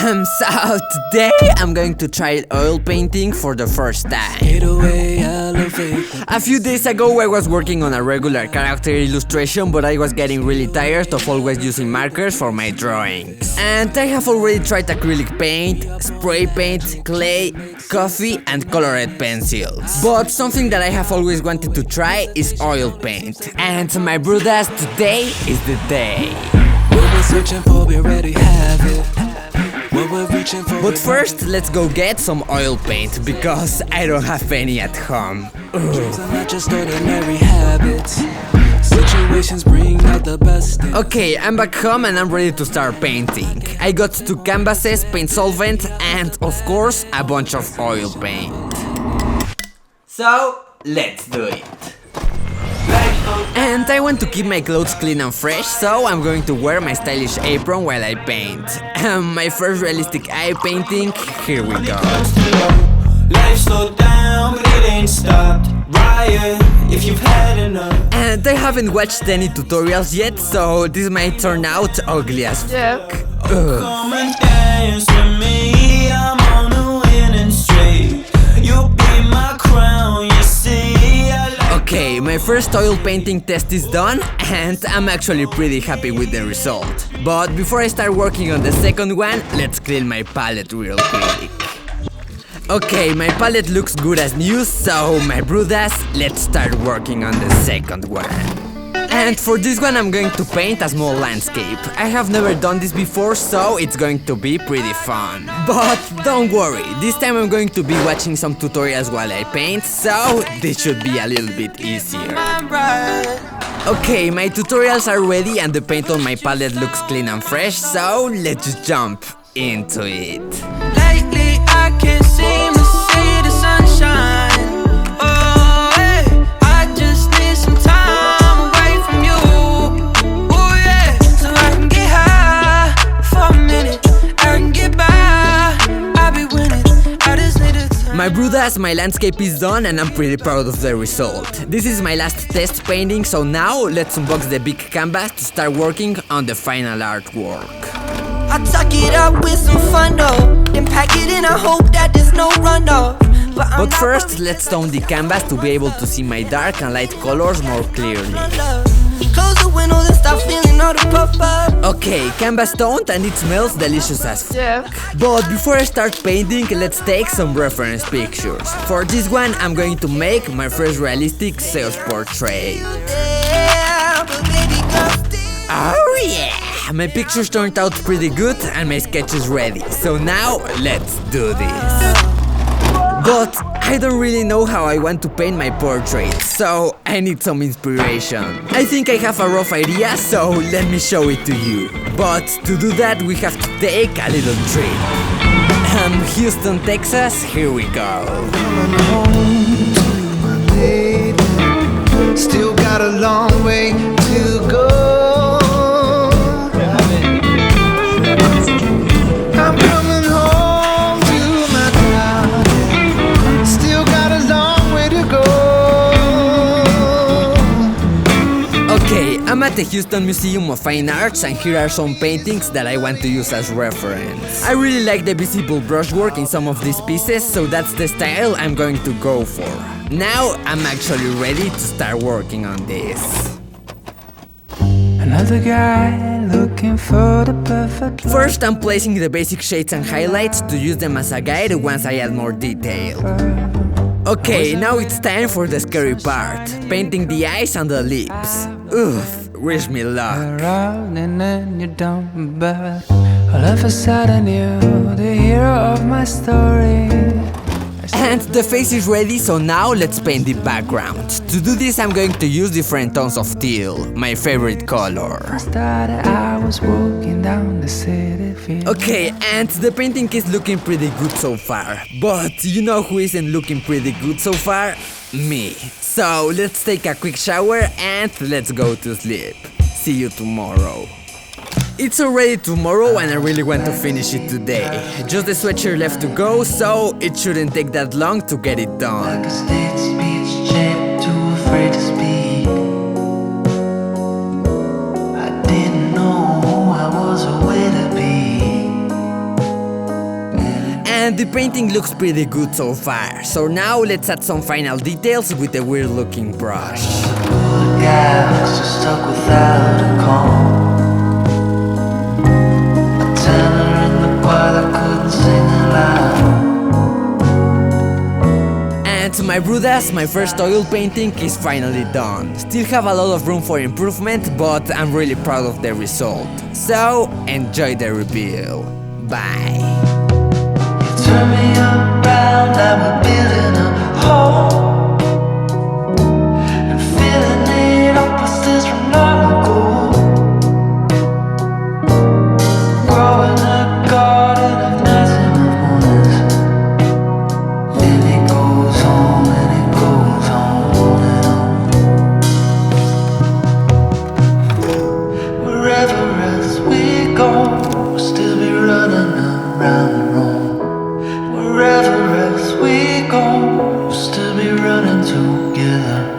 So today I'm going to try oil painting for the first time. A few days ago I was working on a regular character illustration, but I was getting really tired of always using markers for my drawings. And I have already tried acrylic paint, spray paint, clay, coffee and colored pencils. But something that I have always wanted to try is oil paint. And my brothers, today is the day. What we're searching for, we already have it. But first, let's go get some oil paint, because I don't have any at home. Dreams are not just ordinary habits. Situations bring out the best. Okay, I'm back home and I'm ready to start painting. I got 2 canvases, paint solvent, and of course, a bunch of oil paint. So, let's do it. And I want to keep my clothes clean and fresh, so I'm going to wear my stylish apron while I paint. My first realistic eye painting, here we go. Life slowed down, but it ain't stopped. Riot, if you've had enough. And I haven't watched any tutorials yet, so this might turn out ugly as fuck. Come and dance with me, I'm on a winning streak. You'll be my crown, you see. Okay, my first oil painting test is done, and I'm actually pretty happy with the result. But before I start working on the second one, let's clean my palette real quick. Okay, my palette looks good as new, so my brothers, let's start working on the second one. And for this one I'm going to paint a small landscape. I have never done this before, so it's going to be pretty fun. But don't worry, this time I'm going to be watching some tutorials while I paint, so this should be a little bit easier. Okay, my tutorials are ready and the paint on my palette looks clean and fresh, so let's just jump into it. Lately I can't seem to see the sunshine. Oh, hey, I just need some time away from you. Oh yeah, so I can get high for a minute. I can get by, I'll be winning. I just need a time. My brothers, my landscape is done and I'm pretty proud of the result. This is my last test painting, so now let's unbox the big canvas to start working on the final artwork. I tuck it up with some fun though, then pack it in, I hope that there's no run off. But first, let's tone the canvas to be able to see my dark and light colors more clearly. Close the windows and stop feeling all the puff up. Okay, canvas toned and it smells delicious as fuck. But before I start painting, let's take some reference pictures. For this one, I'm going to make my first realistic self-portrait. Oh yeah! My pictures turned out pretty good and my sketch is ready. So now, let's do this. But I don't really know how I want to paint my portrait, so I need some inspiration. I think I have a rough idea, so let me show it to you. But to do that, we have to take a little trip. Houston, Texas, here we go. Still got a long way to go. I'm coming home to my town. Still got a long way to go. Okay, I'm at the Houston Museum of Fine Arts and here are some paintings that I want to use as reference. I really like the visible brushwork in some of these pieces, so that's the style I'm going to go for. Now I'm actually ready to start working on this. Another guy looking for the perfect. First, I'm placing the basic shades and highlights to use them as a guide once I add more detail. Okay, now it's time for the scary part, painting the eyes and the lips. Oof, wish me luck. Around and then you don't, but all of a sudden you're the hero of my story. And the face is ready, so now let's paint the background. To do this I'm going to use different tones of teal, my favorite color. I was walking down the city field. Okay, and the painting is looking pretty good so far. But you know who isn't looking pretty good so far? Me. So let's take a quick shower and let's go to sleep. See you tomorrow. It's already tomorrow and I really want to finish it today. Just the sweatshirt left to go, so it shouldn't take that long to get it done. Like a state speech champ, too afraid to speak. I didn't know who I was or where to be. the painting looks pretty good so far, so now let's add some final details with a weird looking brush. Gawx is stuck without a comb. A tenor in the choir that couldn't sing aloud. And my brudas, my first oil painting is finally done. Still have a lot of room for improvement, but I'm really proud of the result. So, enjoy the reveal. Bye. You turn me around, now we're building a home. And filling it up with stairs from long ago. Growing a garden of nights and of mornings. Then it goes on and it goes on and on. Wherever else we go, we'll still be running around the room. Wherever else we go, we'll still be running together.